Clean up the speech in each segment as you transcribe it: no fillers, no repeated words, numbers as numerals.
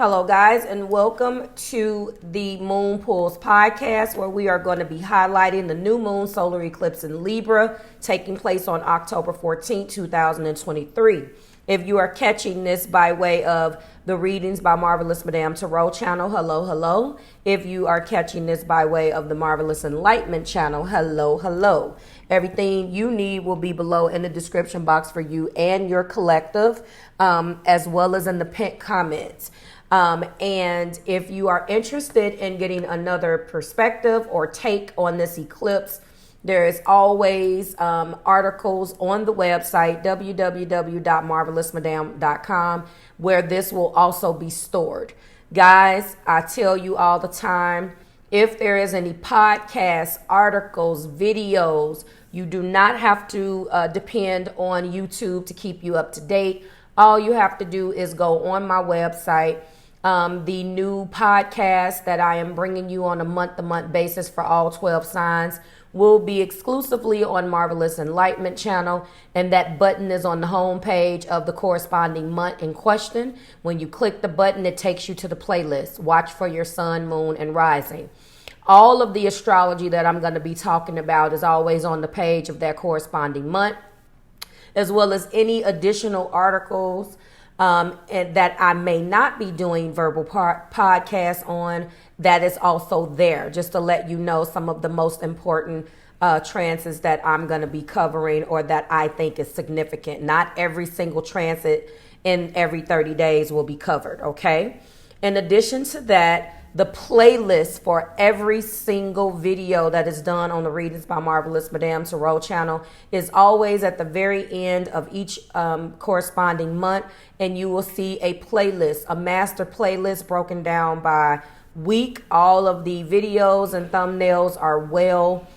Hello, guys, and welcome to the Moon Pulls podcast, where we are going to be highlighting the new moon solar eclipse in Libra taking place on October 14, 2023. If you are catching this by way of the readings by Marvelous Madame Tarot channel, hello, hello. If you are catching this by way of the Marvelous Enlightenment channel, hello, hello. Everything you need will be below in the description box for you and your collective, as well as in the pinned comments. And if you are interested in getting another perspective or take on this eclipse, there is always articles on the website, www.marvelousmadame.com, where this will also be stored. Guys, I tell you all the time, if there is any podcasts, articles, videos, you do not have to depend on YouTube to keep you up to date. All you have to do is go on my website. The new podcast that I am bringing you on a month-to-month basis for all 12 signs will be exclusively on Marvelous Enlightenment channel, and that button is on the home page of the corresponding month in question. When you click the button, it takes you to the playlist. Watch for your sun, moon, and rising. All of the astrology that I'm going to be talking about is always on the page of that corresponding month, as well as any additional articles and that I may not be doing verbal podcasts on. That is also there, just to let you know some of the most important transits that I'm going to be covering or that I think is significant. Not every single transit in every 30 days will be covered, okay? In addition to that, the playlist for every single video that is done on the Readings by Marvelous Madame Tarot channel is always at the very end of each corresponding month, and you will see a playlist, a master playlist broken down by week. All of the videos and thumbnails are well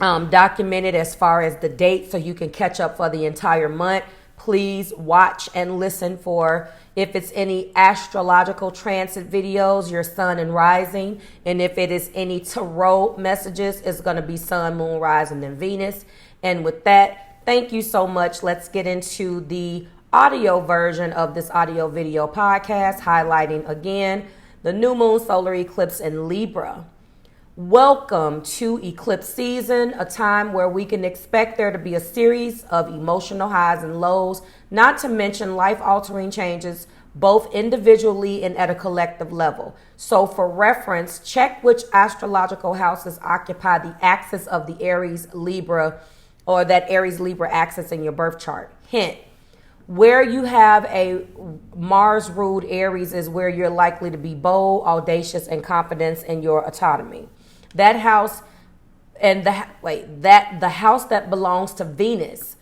documented as far as the date, so you can catch up for the entire month. Please watch and listen for if it's any astrological transit videos, your sun and rising. And if it is any tarot messages, it's going to be sun, moon, rising, and Venus. And with that, thank you so much. Let's get into the audio version of this audio video podcast, highlighting again the new moon solar eclipse in Libra. Welcome to eclipse season, a time where we can expect there to be a series of emotional highs and lows, not to mention life-altering changes, both individually and at a collective level. So for reference, check which astrological houses occupy the axis of the Aries-Libra, or that Aries-Libra axis in your birth chart. Hint, where you have a Mars-ruled Aries is where you're likely to be bold, audacious, and confident in your autonomy. That house and the house that belongs to Venus,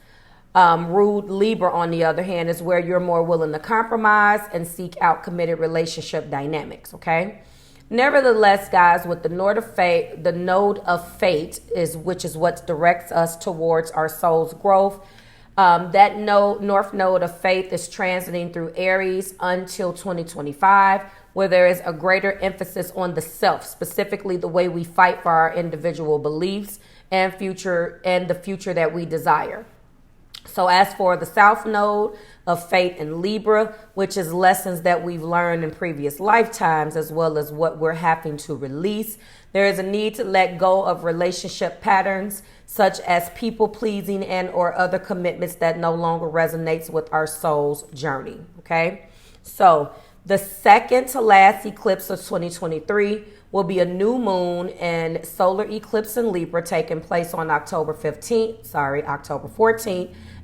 ruled Libra, on the other hand, is where you're more willing to compromise and seek out committed relationship dynamics. Okay. Nevertheless, guys, with the node of fate which is what directs us towards our soul's growth. That north node of faith is transiting through Aries until 2025, where there is a greater emphasis on the self, specifically the way we fight for our individual beliefs and the future that we desire. So as for the south node of fate in Libra, which is lessons that we've learned in previous lifetimes, as well as what we're having to release, there is a need to let go of relationship patterns such as people pleasing and or other commitments that no longer resonates with our soul's journey. Okay. So the second to last eclipse of 2023 will be a new moon and solar eclipse in Libra taking place on October 14th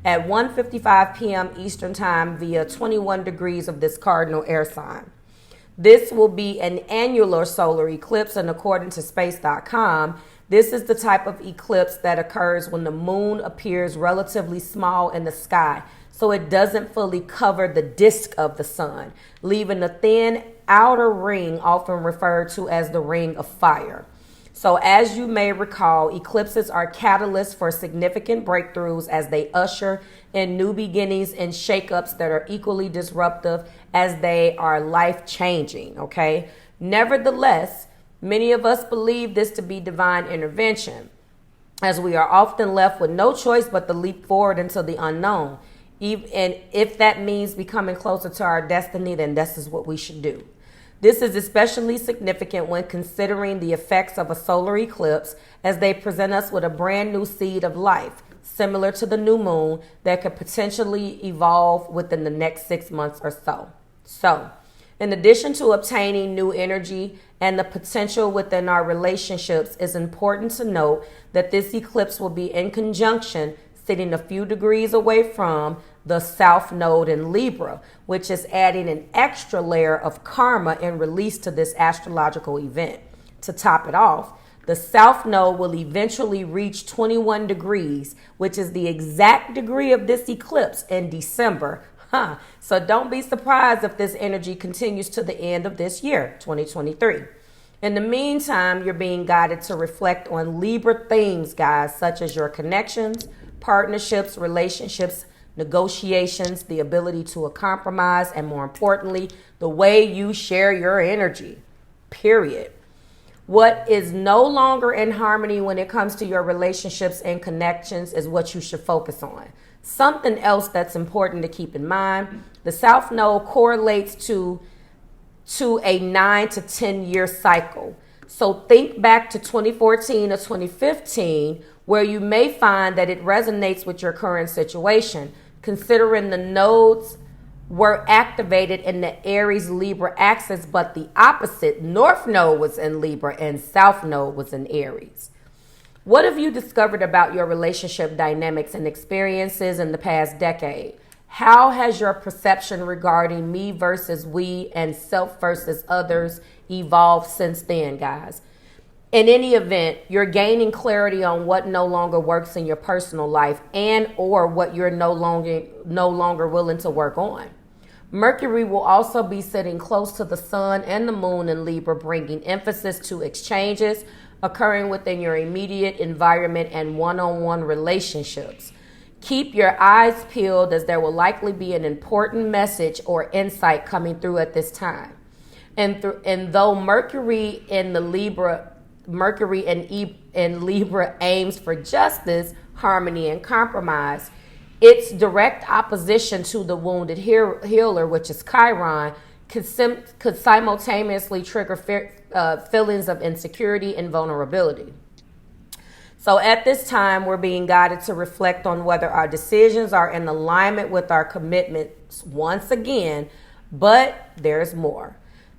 at 1:55 p.m. Eastern Time via 21 degrees of this cardinal air sign. This will be an annular solar eclipse, and according to space.com, this is the type of eclipse that occurs when the moon appears relatively small in the sky, so it doesn't fully cover the disk of the sun, leaving a thin outer ring, often referred to as the ring of fire. So as you may recall, eclipses are catalysts for significant breakthroughs as they usher in new beginnings and shakeups that are equally disruptive as they are life-changing, okay? Nevertheless, many of us believe this to be divine intervention, as we are often left with no choice but to leap forward into the unknown. And if that means becoming closer to our destiny, then this is what we should do. This is especially significant when considering the effects of a solar eclipse, as they present us with a brand new seed of life, similar to the new moon, that could potentially evolve within the next 6 months or so. So, in addition to obtaining new energy and the potential within our relationships, it's important to note that this eclipse will be in conjunction, sitting a few degrees away from the South Node in Libra, which is adding an extra layer of karma and release to this astrological event. To top it off, the South Node will eventually reach 21 degrees, which is the exact degree of this eclipse in December. So don't be surprised if this energy continues to the end of this year, 2023. In the meantime, you're being guided to reflect on Libra themes, guys, such as your connections, partnerships, relationships, negotiations, the ability to compromise, and more importantly, the way you share your energy, period. What is no longer in harmony when it comes to your relationships and connections is what you should focus on. Something else that's important to keep in mind, the South Node correlates to a 9 to 10 year cycle. So think back to 2014 or 2015, where you may find that it resonates with your current situation, considering the nodes were activated in the Aries-Libra axis, but the opposite, North Node was in Libra and South Node was in Aries. What have you discovered about your relationship dynamics and experiences in the past decade? How has your perception regarding me versus we and self versus others evolved since then, guys? In any event, you're gaining clarity on what no longer works in your personal life and or what you're no longer willing to work on. Mercury will also be sitting close to the sun and the moon in Libra, bringing emphasis to exchanges occurring within your immediate environment and one-on-one relationships. Keep your eyes peeled, as there will likely be an important message or insight coming through at this time. And though Mercury in Libra aims for justice, harmony, and compromise, its direct opposition to the wounded healer, which is Chiron, could simultaneously trigger feelings of insecurity and vulnerability. So at this time, we're being guided to reflect on whether our decisions are in alignment with our commitments once again, but there's more.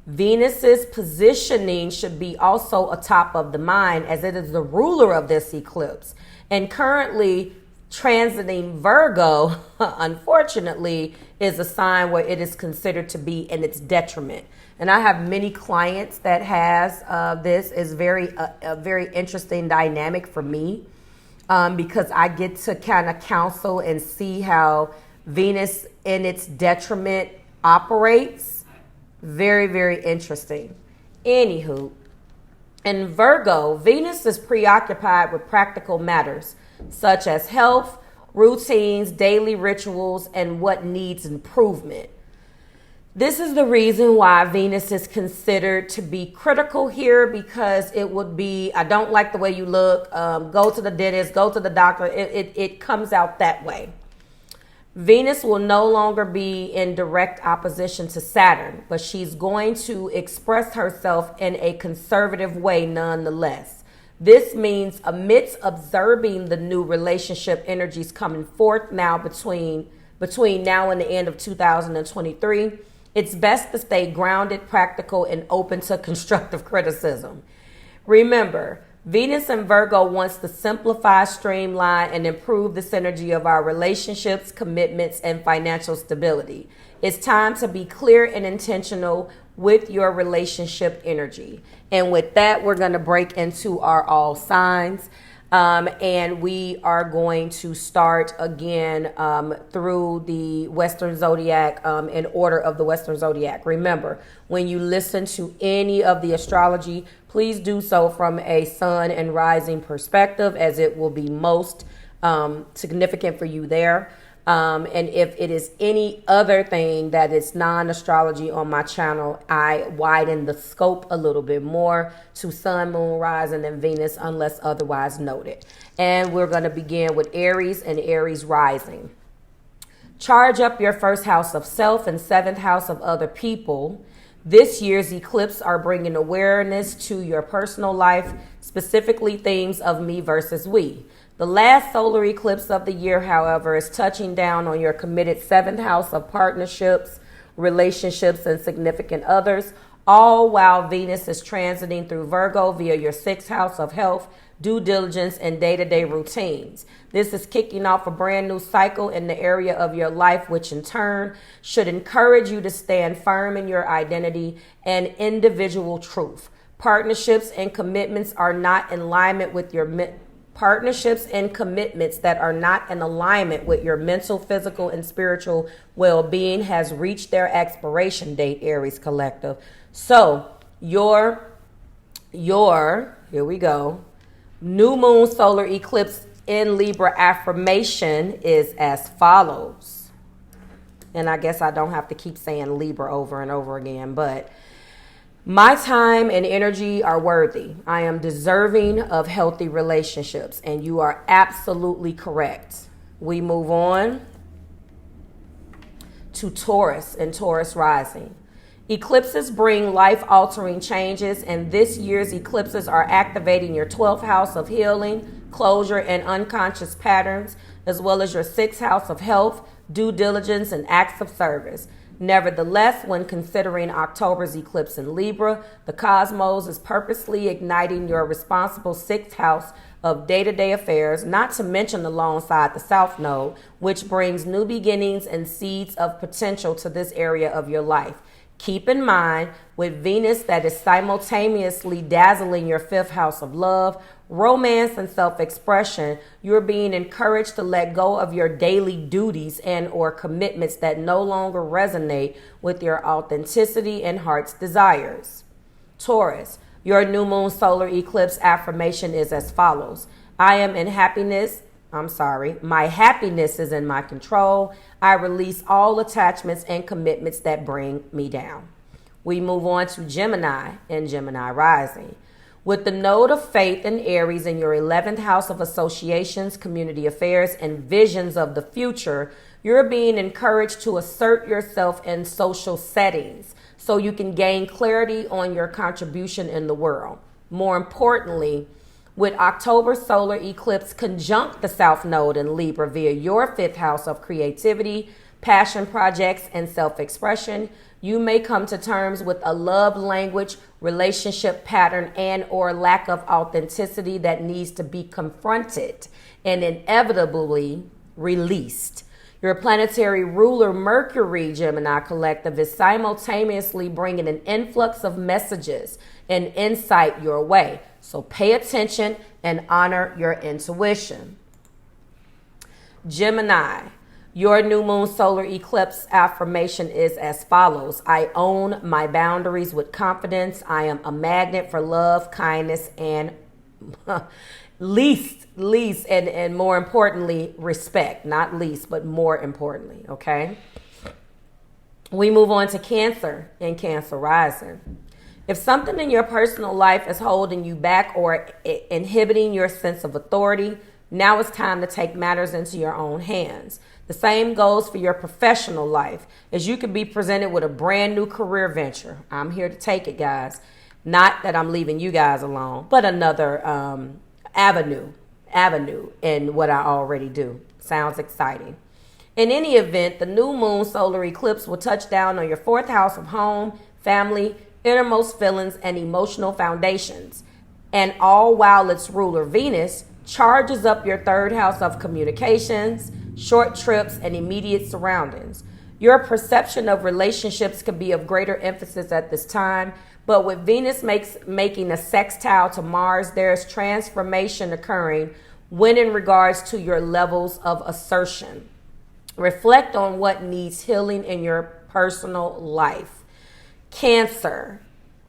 Venus's positioning should be also atop of the mind, as it is the ruler of this eclipse. And currently transiting Virgo, unfortunately, is a sign where it is considered to be in its detriment. And I have many clients that has this. Is a very interesting dynamic for me, because I get to kind of counsel and see how Venus in its detriment operates. Very, very interesting. Anywho, in Virgo, Venus is preoccupied with practical matters such as health, routines, daily rituals, and what needs improvement. This is the reason why Venus is considered to be critical here, because it would be, I don't like the way you look, go to the dentist, go to the doctor. It comes out that way. Venus will no longer be in direct opposition to Saturn, but she's going to express herself in a conservative way nonetheless. This means amidst observing the new relationship energies coming forth now between now and the end of 2023, it's best to stay grounded, practical, and open to constructive criticism. Remember, Venus in Virgo wants to simplify, streamline, and improve the synergy of our relationships, commitments, and financial stability. It's time to be clear and intentional with your relationship energy. And with that, we're going to break into our all signs. And we are going to start again through the Western Zodiac, in order of the Western Zodiac. Remember, when you listen to any of the astrology, please do so from a sun and rising perspective, as it will be most significant for you there. And if it is any other thing that is non-astrology on my channel, I widen the scope a little bit more to sun, moon, rising, and Venus, unless otherwise noted. And we're going to begin with Aries and Aries rising. Charge up your first house of self and seventh house of other people. This year's eclipse are bringing awareness to your personal life, specifically themes of me versus we. The last solar eclipse of the year, however, is touching down on your committed seventh house of partnerships, relationships, and significant others, all while Venus is transiting through Virgo via your sixth house of health, due diligence, and day-to-day routines. This is kicking off a brand new cycle in the area of your life, which in turn should encourage you to stand firm in your identity and individual truth. Partnerships and commitments are not in alignment with your partnerships and commitments that are not in alignment with your mental, physical, and spiritual well-being has reached their expiration date, Aries Collective. So your here we go. New moon solar eclipse in Libra affirmation is as follows. And I guess I don't have to keep saying Libra over and over again, but my time and energy are worthy. I am deserving of healthy relationships, and you are absolutely correct. We move on to Taurus and Taurus rising. Eclipses bring life-altering changes, and this year's eclipses are activating your 12th house of healing, closure, and unconscious patterns, as well as your 6th house of health, due diligence, and acts of service. Nevertheless, when considering October's eclipse in Libra, the cosmos is purposely igniting your responsible 6th house of day-to-day affairs, not to mention alongside the South Node, which brings new beginnings and seeds of potential to this area of your life. Keep in mind, with Venus that is simultaneously dazzling your 5th house of love, romance, and self-expression, you're being encouraged to let go of your daily duties and or commitments that no longer resonate with your authenticity and heart's desires. Taurus, your new moon solar eclipse affirmation is as follows. My happiness is in my control. I release all attachments and commitments that bring me down. We move on to Gemini and Gemini rising. With the node of faith in Aries in your 11th house of associations, community affairs, and visions of the future, you're being encouraged to assert yourself in social settings so you can gain clarity on your contribution in the world. More importantly, with October solar eclipse conjunct the South Node in Libra via your 5th house of creativity, passion projects, and self-expression, you may come to terms with a love language, relationship pattern, and or lack of authenticity that needs to be confronted and inevitably released. Your planetary ruler, Mercury, Gemini Collective, is simultaneously bringing an influx of messages and insight your way. So pay attention and honor your intuition. Gemini, your new moon solar eclipse affirmation is as follows. I own my boundaries with confidence. I am a magnet for love, kindness, and least and more importantly, respect. Not least, but more importantly, okay? We move on to Cancer and Cancer rising. If something in your personal life is holding you back or inhibiting your sense of authority, now it's time to take matters into your own hands. The same goes for your professional life, as you could be presented with a brand new career venture. I'm here to take it, guys. Not that I'm leaving you guys alone, but another avenue in what I already do. Sounds exciting. In any event, the new moon solar eclipse will touch down on your 4th house of home, family, innermost feelings, and emotional foundations. And all while its ruler Venus charges up your 3rd house of communications, short trips, and immediate surroundings. Your perception of relationships could be of greater emphasis at this time, but with Venus making a sextile to Mars, there's transformation occurring when in regards to your levels of assertion. Reflect on what needs healing in your personal life. Cancer,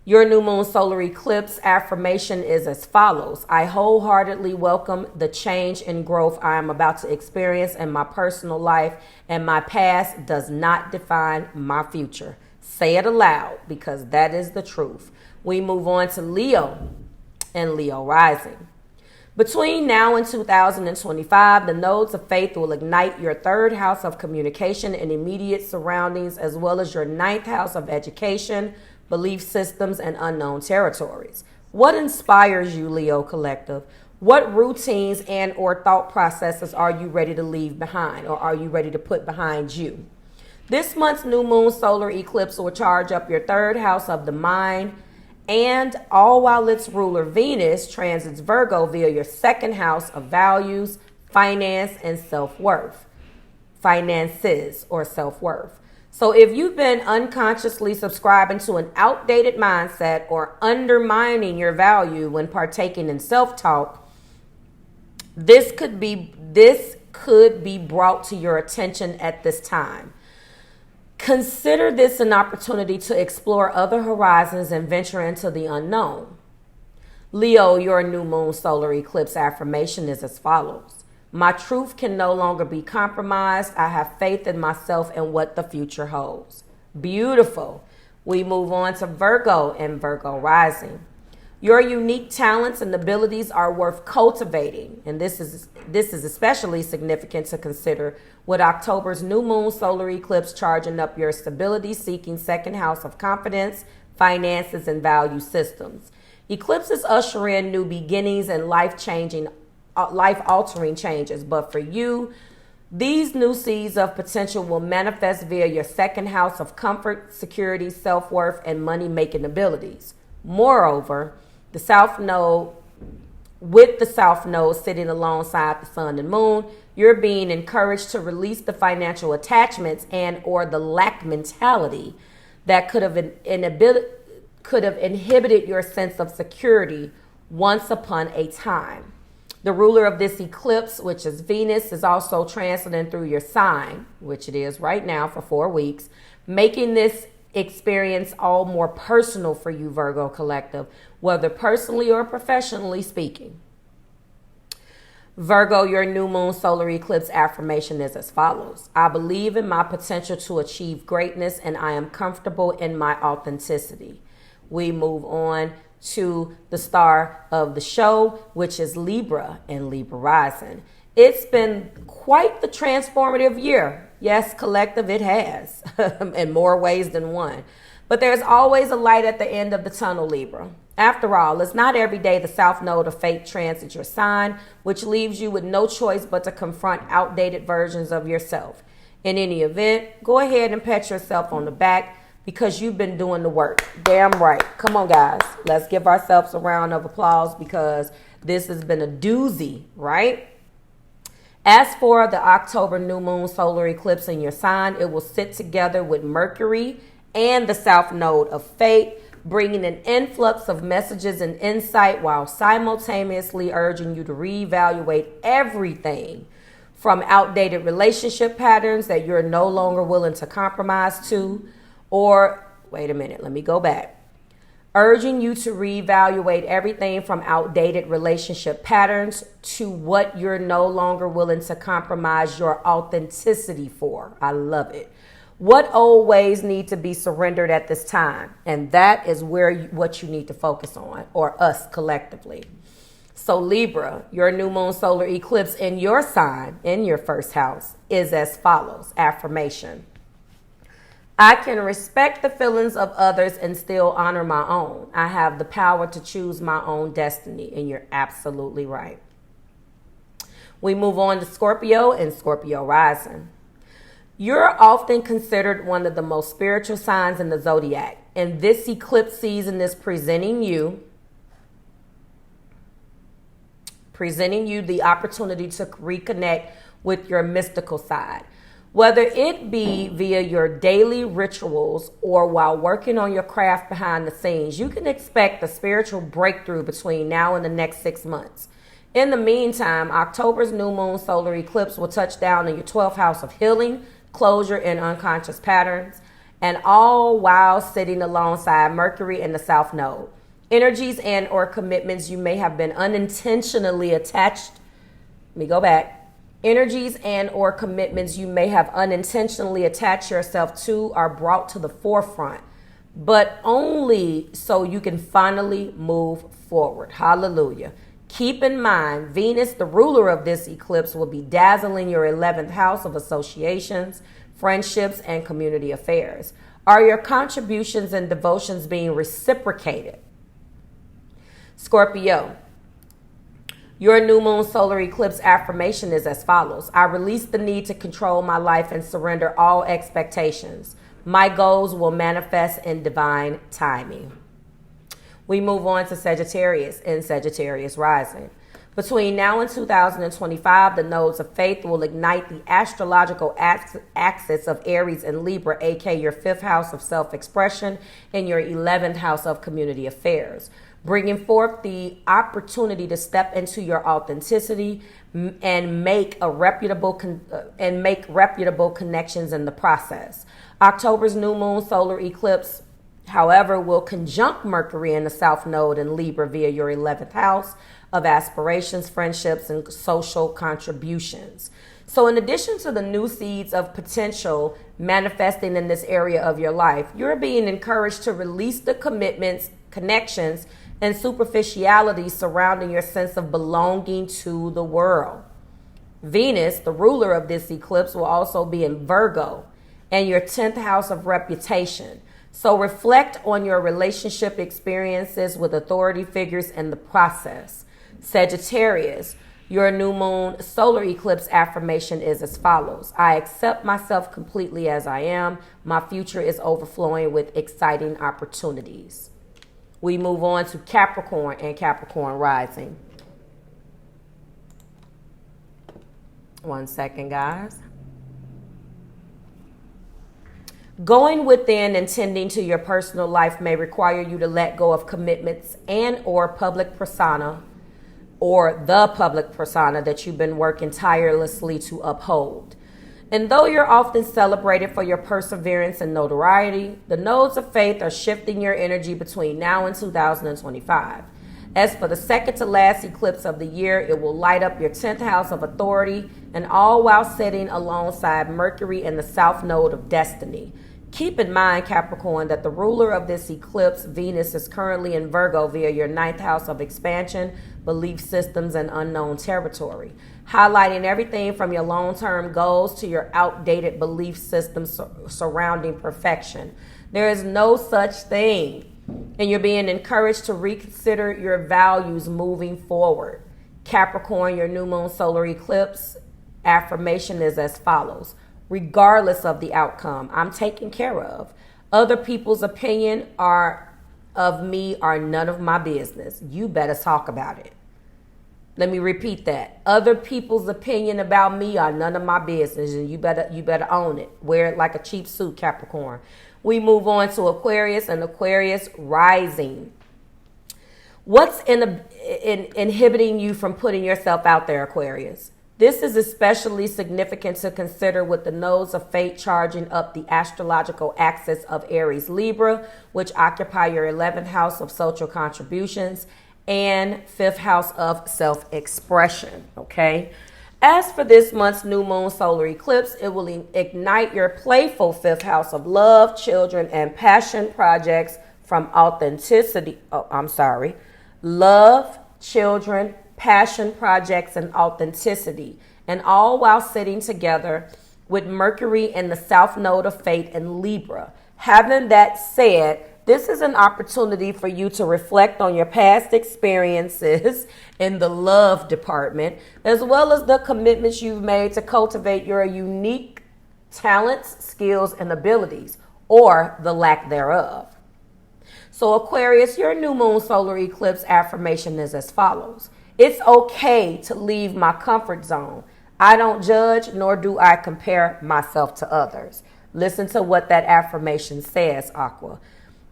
your new moon solar eclipse affirmation is as follows. I wholeheartedly welcome the change and growth I am about to experience in my personal life, and my past does not define my future. Say it aloud, because that is the truth. We move on to Leo and Leo rising. Between now and 2025, the nodes of faith will ignite your third house of communication and immediate surroundings, as well as your ninth house of education, belief systems, and unknown territories. What inspires you, Leo Collective? What routines and or thought processes are you ready to leave behind, or are you ready to put behind you? This month's new moon solar eclipse will charge up your third house of the mind, and all while its ruler Venus transits Virgo via your second house of values, finance, and self-worth. Finances or self-worth. So if you've been unconsciously subscribing to an outdated mindset or undermining your value when partaking in self-talk, this could be brought to your attention at this time. Consider this an opportunity to explore other horizons and venture into the unknown. Leo, your new moon solar eclipse affirmation is as follows. My truth can no longer be compromised. I have faith in myself and what the future holds. Beautiful. We move on to Virgo and Virgo rising. Your unique talents and abilities are worth cultivating, and this is especially significant to consider with October's new moon solar eclipse charging up your stability-seeking second house of confidence, finances, and value systems. Eclipses usher in new beginnings and life-altering changes, but for you, these new seeds of potential will manifest via your second house of comfort, security, self-worth, and money-making abilities. Moreover, the South Node sitting alongside the Sun and Moon, you're being encouraged to release the financial attachments and or the lack mentality that could have inhibited your sense of security once upon a time. The ruler of this eclipse, which is Venus, is also transiting through your sign, which it is right now for 4 weeks, making this experience all more personal for you, Virgo Collective, whether personally or professionally speaking. Virgo, your new moon solar eclipse affirmation is as follows. I believe in my potential to achieve greatness, and I am comfortable in my authenticity. We move on to the star of the show, which is Libra and Libra rising. It's been quite the transformative year. Yes, collective, it has, in more ways than one. But there's always a light at the end of the tunnel, Libra. After all, it's not every day the South Node of Fate transits your sign, which leaves you with no choice but to confront outdated versions of yourself. In any event, go ahead and pat yourself on the back because you've been doing the work. Damn right. Come on, guys. Let's give ourselves a round of applause because this has been a doozy, right? As for the October new moon solar eclipse in your sign, it will sit together with Mercury and the South Node of Fate, bringing an influx of messages and insight while simultaneously urging you to reevaluate everything from outdated relationship patterns that you're no longer willing to compromise to, or, wait a minute, let me go back. Urging you to reevaluate everything from outdated relationship patterns to what you're no longer willing to compromise your authenticity for. I love it. What old ways need to be surrendered at this time? And that is what you need to focus on, or us collectively. So Libra, your new moon solar eclipse in your sign, in your first house, is as follows. Affirmation. I can respect the feelings of others and still honor my own. I have the power to choose my own destiny, and you're absolutely right. We move on to Scorpio and Scorpio rising. You're often considered one of the most spiritual signs in the zodiac, and this eclipse season is presenting you the opportunity to reconnect with your mystical side. Whether it be via your daily rituals or while working on your craft behind the scenes, you can expect a spiritual breakthrough between now and the next 6 months. In the meantime, October's new moon solar eclipse will touch down in your 12th house of healing, closure, and unconscious patterns, and all while sitting alongside Mercury in the South Node. Energies and or commitments you may have been unintentionally attached. Let me go back. Energies and or commitments you may have unintentionally attached yourself to are brought to the forefront, but only so you can finally move forward. Hallelujah. Keep in mind, Venus, the ruler of this eclipse, will be dazzling your 11th house of associations, friendships, and community affairs. Are your contributions and devotions being reciprocated? Scorpio, your new moon solar eclipse affirmation is as follows. I release the need to control my life and surrender all expectations. My goals will manifest in divine timing. We move on to Sagittarius and Sagittarius rising. Between now and 2025, the nodes of faith will ignite the astrological axis of Aries and Libra, aka your 5th house of self-expression and your 11th house of community affairs, bringing forth the opportunity to step into your authenticity and make reputable connections in the process. October's new moon solar eclipse, however, will conjunct Mercury in the South Node in Libra via your 11th house of aspirations, friendships, and social contributions. So in addition to the new seeds of potential manifesting in this area of your life, you're being encouraged to release the commitments, connections, and superficiality surrounding your sense of belonging to the world. Venus, the ruler of this eclipse, will also be in Virgo and your 10th house of reputation. So reflect on your relationship experiences with authority figures in the process. Sagittarius, your new moon solar eclipse affirmation is as follows. I accept myself completely as I am. My future is overflowing with exciting opportunities. We move on to Capricorn and Capricorn rising. One second, guys. Going within and tending to your personal life may require you to let go of commitments and or public persona or the public persona that you've been working tirelessly to uphold. And though you're often celebrated for your perseverance and notoriety, the nodes of faith are shifting your energy between now and 2025. As for the second to last eclipse of the year, it will light up your 10th house of authority, and all while sitting alongside Mercury in the South Node of destiny. Keep in mind, Capricorn, that the ruler of this eclipse, Venus, is currently in Virgo via your 9th house of expansion, belief systems, and unknown territory, highlighting everything from your long-term goals to your outdated belief systems surrounding perfection. There is no such thing, and you're being encouraged to reconsider your values moving forward. Capricorn, your new moon solar eclipse affirmation is as follows. Regardless of the outcome, I'm taken care of. Other people's opinion of me are none of my business. You better talk about it. Let me repeat that. Other people's opinion about me are none of my business, and you better own it. Wear it like a cheap suit, Capricorn. We move on to Aquarius and Aquarius rising. What's inhibiting you from putting yourself out there, Aquarius? This is especially significant to consider with the nodes of fate charging up the astrological axis of Aries-Libra, which occupy your 11th house of social contributions and 5th house of self-expression, okay? As for this month's new moon solar eclipse, it will ignite your playful 5th house of love, children, and passion projects from authenticity. Love, children, passion projects, and authenticity, and all while sitting together with Mercury in the South Node of Fate in Libra. Having that said, this is an opportunity for you to reflect on your past experiences in the love department, as well as the commitments you've made to cultivate your unique talents, skills, and abilities, or the lack thereof. So Aquarius, your new moon solar eclipse affirmation is as follows. It's okay to leave my comfort zone. I don't judge, nor do I compare myself to others. Listen to what that affirmation says, Aqua.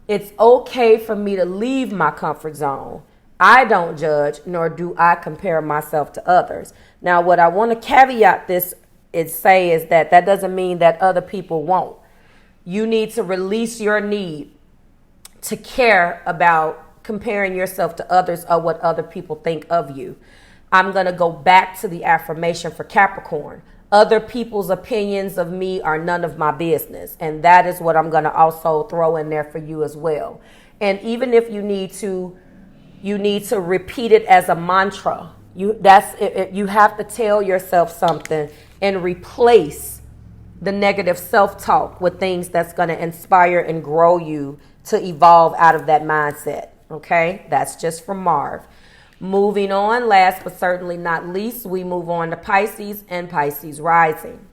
It's okay for me to leave my comfort zone. I don't judge, nor do I compare myself to others. Now, what I want to caveat this is that doesn't mean that other people won't. You need to release your need to care about comparing yourself to others or what other people think of you. I'm going to go back to the affirmation for Capricorn. Other people's opinions of me are none of my business. And that is what I'm going to also throw in there for you as well. And even if you need to You need to repeat it as a mantra. You have to tell yourself something and replace the negative self-talk with things that's going to inspire and grow you to evolve out of that mindset. Okay, that's just from Marv. Moving on, last but certainly not least, we move on to Pisces and Pisces rising.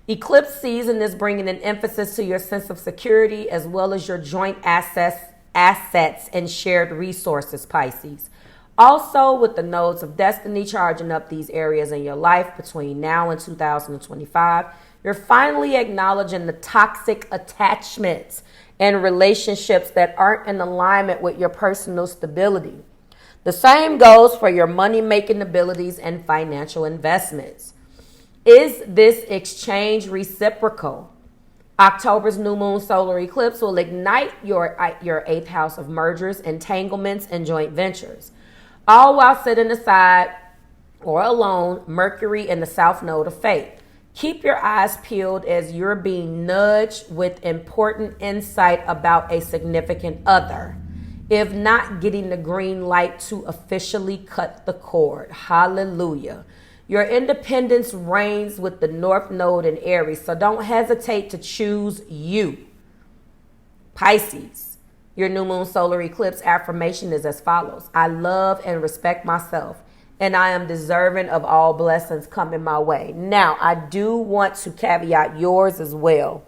Eclipse season is bringing an emphasis to your sense of security as well as your joint assets and shared resources, Pisces. Also, with the nodes of destiny charging up these areas in your life between now and 2025, you're finally acknowledging the toxic attachments and relationships that aren't in alignment with your personal stability. The same goes for your money-making abilities and financial investments. Is this exchange reciprocal? October's new moon solar eclipse will ignite your eighth house of mergers, entanglements, and joint ventures. All while sitting aside or alone, Mercury in the south node of fate. Keep your eyes peeled as you're being nudged with important insight about a significant other, if not getting the green light to officially cut the cord. Hallelujah. Your independence reigns with the North Node in Aries, so don't hesitate to choose you. Pisces, your new moon solar eclipse affirmation is as follows. I love and respect myself, and I am deserving of all blessings coming my way. Now, I do want to caveat yours as well.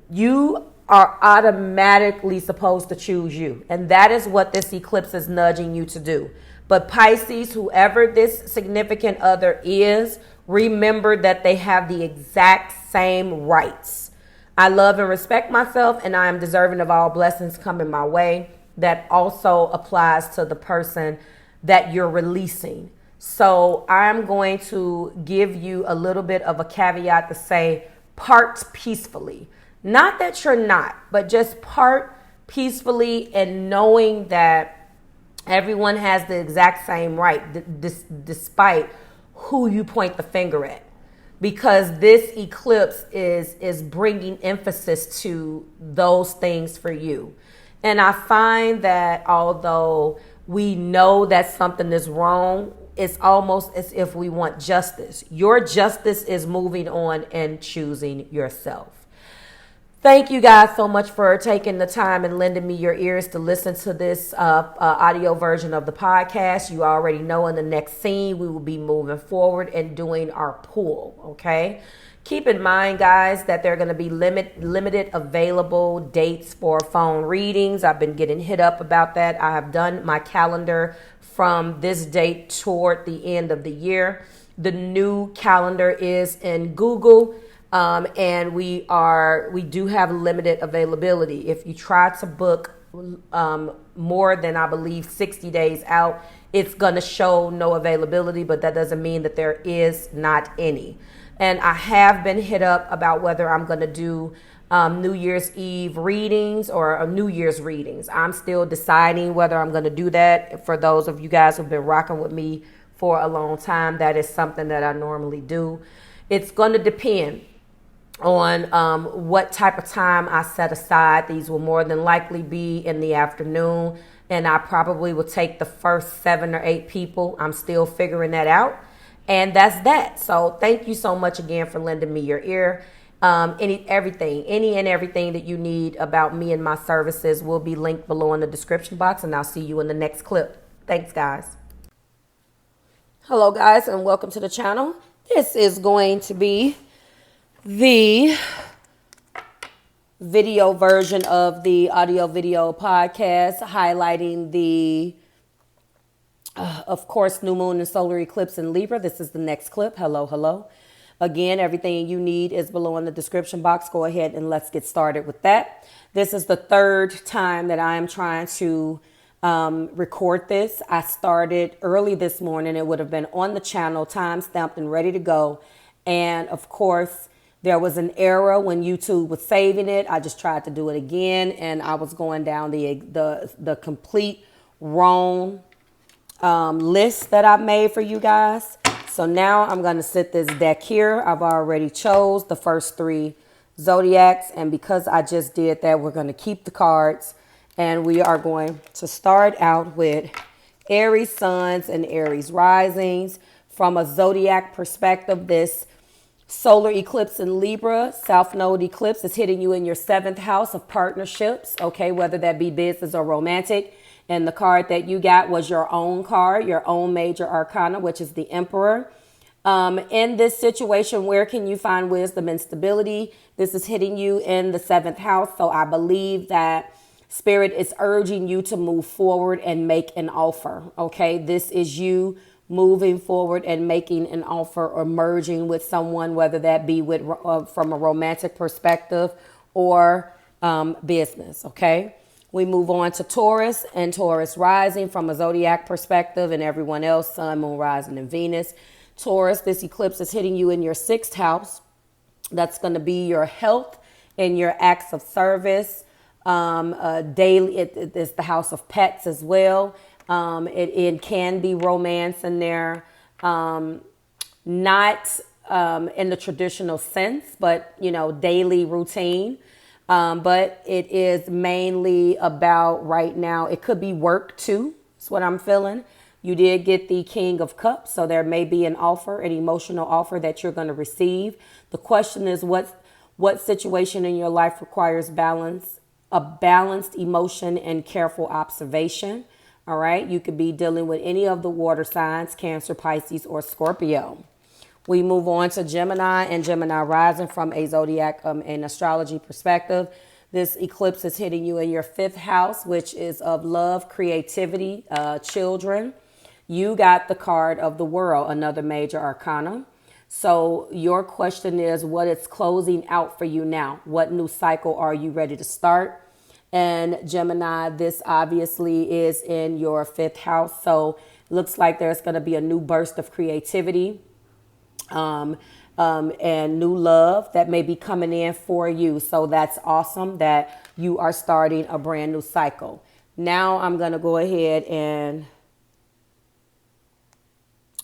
You are automatically supposed to choose you, and that is what this eclipse is nudging you to do. But Pisces, whoever this significant other is, remember that they have the exact same rights. I love and respect myself, and I am deserving of all blessings coming my way. That also applies to the person that you're releasing. So I'm going to give you a little bit of a caveat to say part peacefully. Not that you're not, but just part peacefully and knowing that everyone has the exact same right, despite who you point the finger at. Because this eclipse is bringing emphasis to those things for you. And I find that although we know that something is wrong, it's almost as if we want justice. Your justice is moving on and choosing yourself. Thank you guys so much for taking the time and lending me your ears to listen to this audio version of the podcast. You already know in the next scene, we will be moving forward and doing our pool, okay? Keep in mind, guys, that there are going to be limited available dates for phone readings. I've been getting hit up about that. I have done my calendar from this date toward the end of the year. The new calendar is in Google. And we do have limited availability. If you try to book more than, I believe, 60 days out, it's going to show no availability, but that doesn't mean that there is not any. And I have been hit up about whether I'm going to do New Year's Eve readings or New Year's readings. I'm still deciding whether I'm going to do that. For those of you guys who've been rocking with me for a long time, that is something that I normally do. It's going to depend on what type of time I set aside. These will more than likely be in the afternoon, and I probably will take the first 7 or 8 people. I'm still figuring that out, and that's that. So thank you so much again for lending me your ear. Any and everything that you need about me and my services will be linked below in the description box, and I'll see you in the next clip. Thanks, guys. Hello, guys, and welcome to the channel. This is going to be the video version of the audio video podcast highlighting the, of course, new moon and solar eclipse in Libra. This is the next clip. Hello. Again, everything you need is below in the description box. Go ahead and let's get started with that. This is the third time that I am trying to record this. I started early this morning. It would have been on the channel, time stamped and ready to go. And of course, there was an error when YouTube was saving it. I just tried to do it again, and I was going down the complete wrong list that I made for you guys. So now I'm going to sit this deck here. I've already chose the first 3 zodiacs, and because I just did that, we're going to keep the cards, and we are going to start out with Aries suns and Aries risings. From a zodiac perspective, this solar eclipse in Libra, South Node eclipse, is hitting you in your 7th house of partnerships, okay, whether that be business or romantic. And the card that you got was your own card, your own major arcana, which is the Emperor. In this situation, where can you find wisdom and stability? This is hitting you in the 7th house. So I believe that Spirit is urging you to move forward and make an offer, okay? This is you moving forward and making an offer or merging with someone, whether that be with from a romantic perspective or business, okay? We move on to Taurus and Taurus rising from a zodiac perspective, and everyone else, Sun, Moon, rising, and Venus. Taurus, this eclipse is hitting you in your 6th house. That's going to be your health and your acts of service. Daily, it is the house of pets as well. It can be romance in there, not in the traditional sense, but, you know, daily routine. But it is mainly about right now. It could be work too. That's what I'm feeling. You did get the King of Cups, so there may be an offer, an emotional offer that you're going to receive. The question is, what situation in your life requires balance, a balanced emotion and careful observation? All right. You could be dealing with any of the water signs, Cancer, Pisces, or Scorpio. We move on to Gemini and Gemini rising from a zodiac and astrology perspective. This eclipse is hitting you in your 5th house, which is of love, creativity, children. You got the card of the World, another major arcana. So your question is, what is closing out for you now? What new cycle are you ready to start? And Gemini, this obviously is in your 5th house. So it looks like there's going to be a new burst of creativity and new love that may be coming in for you. So that's awesome that you are starting a brand new cycle. Now I'm going to go ahead and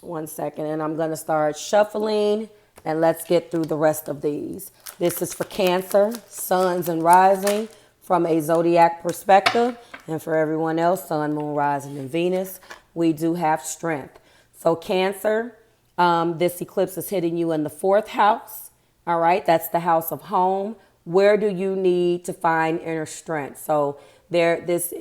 one second, and I'm going to start shuffling, and let's get through the rest of these. This is for Cancer, Suns, and Rising from a zodiac perspective. And for everyone else, Sun, Moon, Rising, and Venus, we do have strength. So Cancer, this eclipse is hitting you in the 4th house. All right, that's the house of home. Where do you need to find inner strength? So this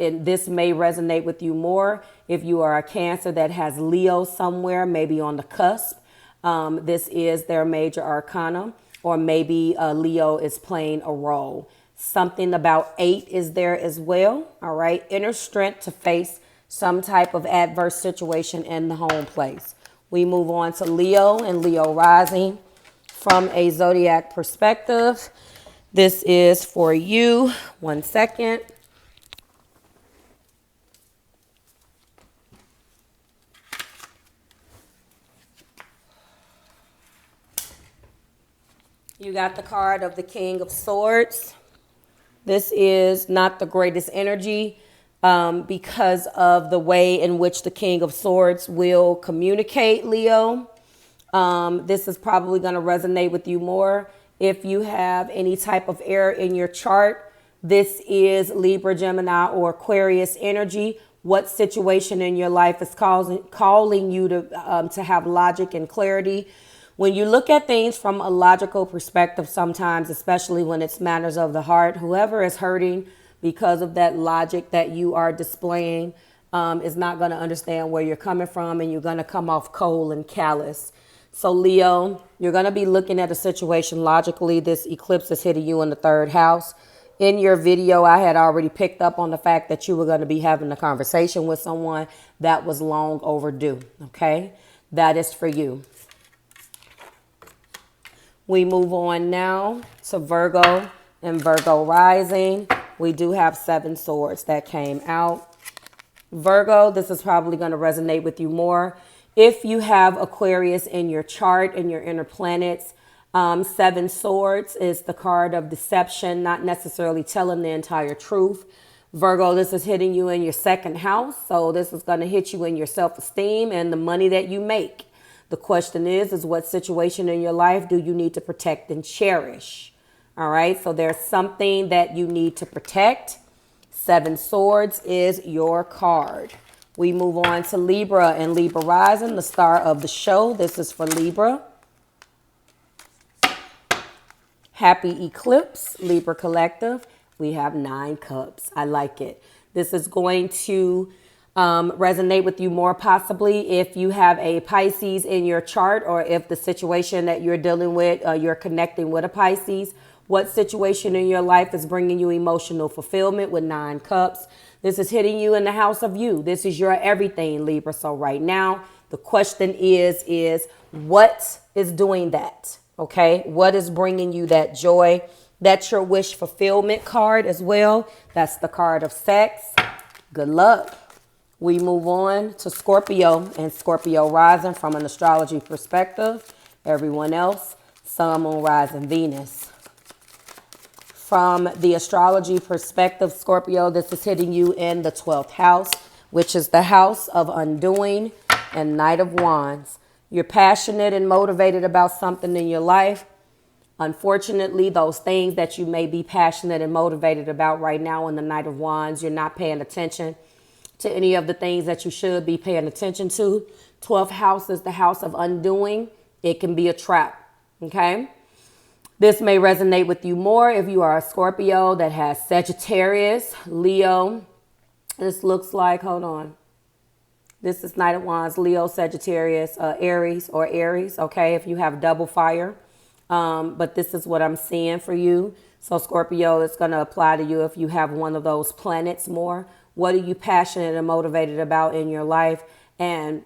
may resonate with you more if you are a Cancer that has Leo somewhere, maybe on the cusp. This is their major arcana, or maybe Leo is playing a role. Something about 8 is there as well. All right, inner strength to face some type of adverse situation in the home place. We move on to Leo and Leo rising from a zodiac perspective. This is for you. One second. You got the card of the King of Swords. This is not the greatest energy because of the way in which the King of Swords will communicate, Leo. This is probably going to resonate with you more if you have any type of air in your chart. This is Libra, Gemini, or Aquarius energy. What situation in your life is calling you to have logic and clarity? When you look at things from a logical perspective, sometimes, especially when it's matters of the heart, whoever is hurting because of that logic that you are displaying is not going to understand where you're coming from, and you're going to come off cold and callous. So Leo, you're going to be looking at a situation logically. This eclipse is hitting you in the 3rd house. In your video, I had already picked up on the fact that you were going to be having a conversation with someone that was long overdue. Okay, that is for you. We move on now to Virgo and Virgo rising. We do have 7 swords that came out. Virgo, this is probably going to resonate with you more if you have Aquarius in your chart and your inner planets. 7 swords is the card of deception, not necessarily telling the entire truth. Virgo, this is hitting you in your 2nd house. So this is going to hit you in your self-esteem and the money that you make. The question is what situation in your life do you need to protect and cherish? All right, so there's something that you need to protect. 7 swords is your card. We move on to Libra and Libra rising, the star of the show. This is for Libra. Happy eclipse, Libra collective. We have 9 cups. I like it. This is going to resonate with you more possibly if you have a Pisces in your chart, or if the situation that you're dealing with, you're connecting with a Pisces. What situation in your life is bringing you emotional fulfillment with 9 cups? This is hitting you in the house of you. This is your everything, Libra. So right now, the question is what is doing that? Okay, what is bringing you that joy? That's your wish fulfillment card as well. That's the card of sex. Good luck. We move on to Scorpio and Scorpio rising from an astrology perspective. Everyone else, Sun, Moon, Rising, Venus. From the astrology perspective, Scorpio, this is hitting you in the 12th house, which is the house of undoing and Knight of Wands. You're passionate and motivated about something in your life. Unfortunately, those things that you may be passionate and motivated about right now in the Knight of Wands, you're not paying attention to any of the things that you should be paying attention to. 12th house is the house of undoing. It can be a trap, okay? This may resonate with you more if you are a Scorpio that has Sagittarius, Leo. This looks like, hold on. This is Knight of Wands, Leo, Sagittarius, Aries or Aries, okay, if you have double fire. But this is what I'm seeing for you. So Scorpio, it's going to apply to you if you have one of those planets more. What are you passionate and motivated about in your life? And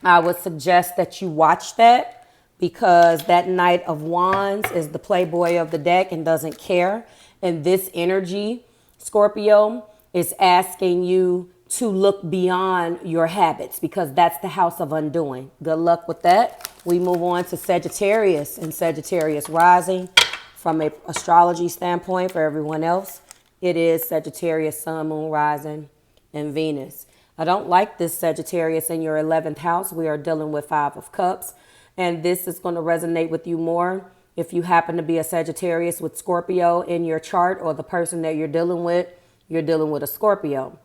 I would suggest that you watch that, because that Knight of Wands is the playboy of the deck and doesn't care. And this energy, Scorpio, is asking you to look beyond your habits, because that's the house of undoing. Good luck with that. We move on to Sagittarius and Sagittarius rising. From an astrology standpoint, for everyone else, it is Sagittarius, Sun, Moon, Rising, and Venus. I don't like this Sagittarius in your 11th house. We are dealing with 5 of Cups. And this is going to resonate with you more if you happen to be a Sagittarius with Scorpio in your chart, or the person that you're dealing with a Scorpio.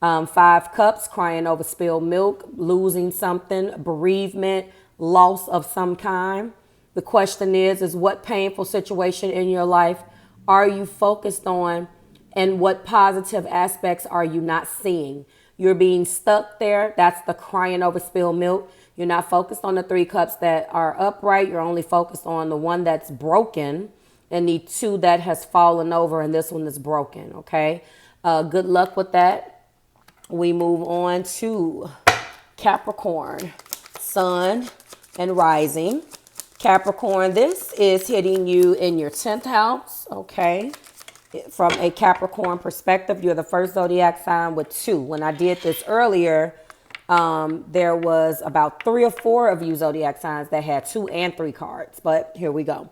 5 Cups, crying over spilled milk, losing something, bereavement, loss of some kind. The question is what painful situation in your life are you focused on, and what positive aspects are you not seeing? You're being stuck there. That's the crying over spilled milk. You're not focused on the 3 cups that are upright. You're only focused on the one that's broken and the 2 that has fallen over, and this one is broken, okay? Good luck with that. We move on to Capricorn, Sun and Rising. Capricorn, this is hitting you in your 10th house, okay? From a Capricorn perspective, you're the first zodiac sign with 2. When I did this earlier, there was about 3 or 4 of you zodiac signs that had 2 and 3 cards, but here we go.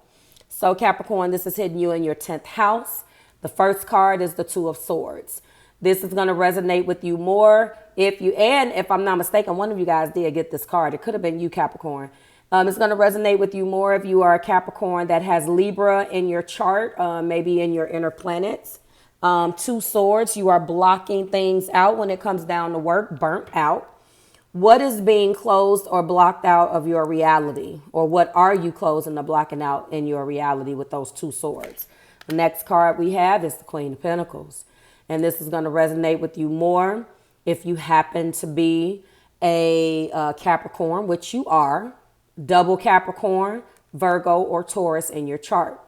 So Capricorn, this is hitting you in your 10th house. The first card is the 2 of Swords. This is going to resonate with you more if I'm not mistaken, one of you guys did get this card. It could have been you, Capricorn. It's going to resonate with you more if you are a Capricorn that has Libra in your chart, maybe in your inner planets. 2 Swords, you are blocking things out when it comes down to work, burnt out. What is being closed or blocked out of your reality? Or what are you closing or blocking out in your reality with those 2 Swords? The next card we have is the Queen of Pentacles. And this is going to resonate with you more if you happen to be a Capricorn, which you are, double Capricorn, Virgo, or Taurus in your chart.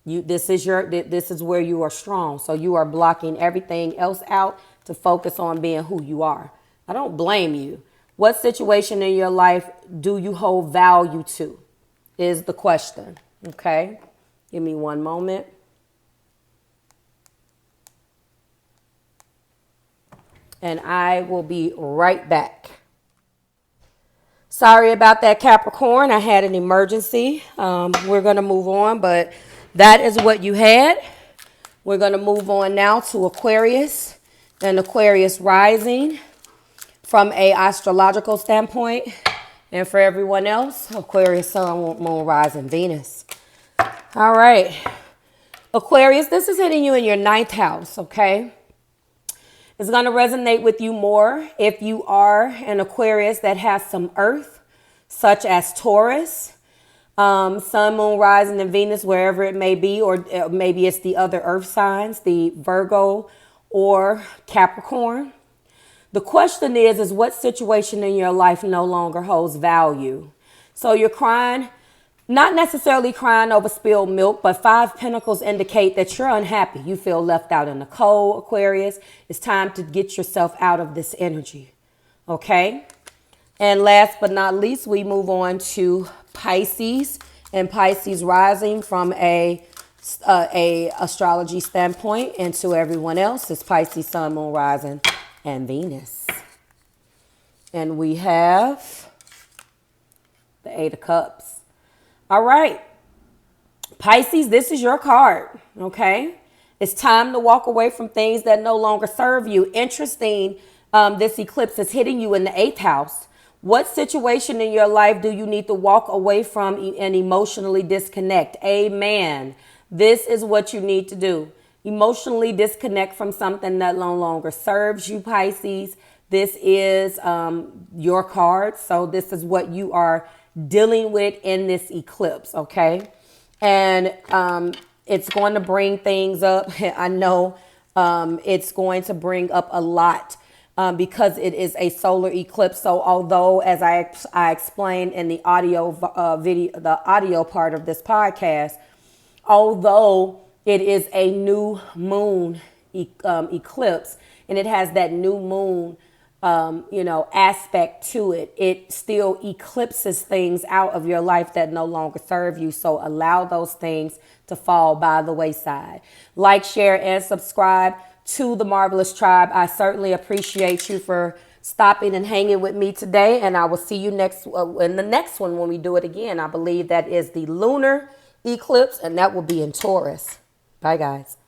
This is where you are strong. So you are blocking everything else out to focus on being who you are. I don't blame you. What situation in your life do you hold value to is the question. Okay. Give me one moment. And I will be right back. Sorry about that, Capricorn. I had an emergency. We're going to move on, but that is what you had. We're going to move on now to Aquarius and Aquarius rising from a astrological standpoint. And for everyone else, Aquarius, Sun, Moon, Rising, Venus. All right. Aquarius, this is hitting you in your 9th house, okay? It's going to resonate with you more if you are an Aquarius that has some earth, such as Taurus, Sun, Moon, Rising, and Venus, wherever it may be, or maybe it's the other earth signs, the Virgo or Capricorn. The question is what situation in your life no longer holds value? So you're crying, not necessarily crying over spilled milk, but 5 Pentacles indicate that you're unhappy. You feel left out in the cold, Aquarius. It's time to get yourself out of this energy. Okay? And last but not least, we move on to Pisces, and Pisces rising from a astrology standpoint, and to everyone else, it's Pisces, Sun, Moon, Rising, and Venus. And we have the 8 of Cups. All right, Pisces, this is your card, okay? It's time to walk away from things that no longer serve you. Interesting, this eclipse is hitting you in the 8th house. What situation in your life do you need to walk away from and emotionally disconnect? Amen. This is what you need to do. Emotionally disconnect from something that no longer serves you, Pisces. This is your card. So this is what you are dealing with in this eclipse, okay? And it's going to bring things up. I know it's going to bring up a lot because it is a solar eclipse. So although, as I explained in the audio the audio part of this podcast, although it is a new moon eclipse and it has that new moon aspect to it, it still eclipses things out of your life that no longer serve you. So allow those things to fall by the wayside. Like, share, and subscribe to the Marvelous Tribe. I certainly appreciate you for stopping and hanging with me today. And I will see you in the next one when we do it again. I believe that is the lunar eclipse, and that will be in Taurus. Bye, guys.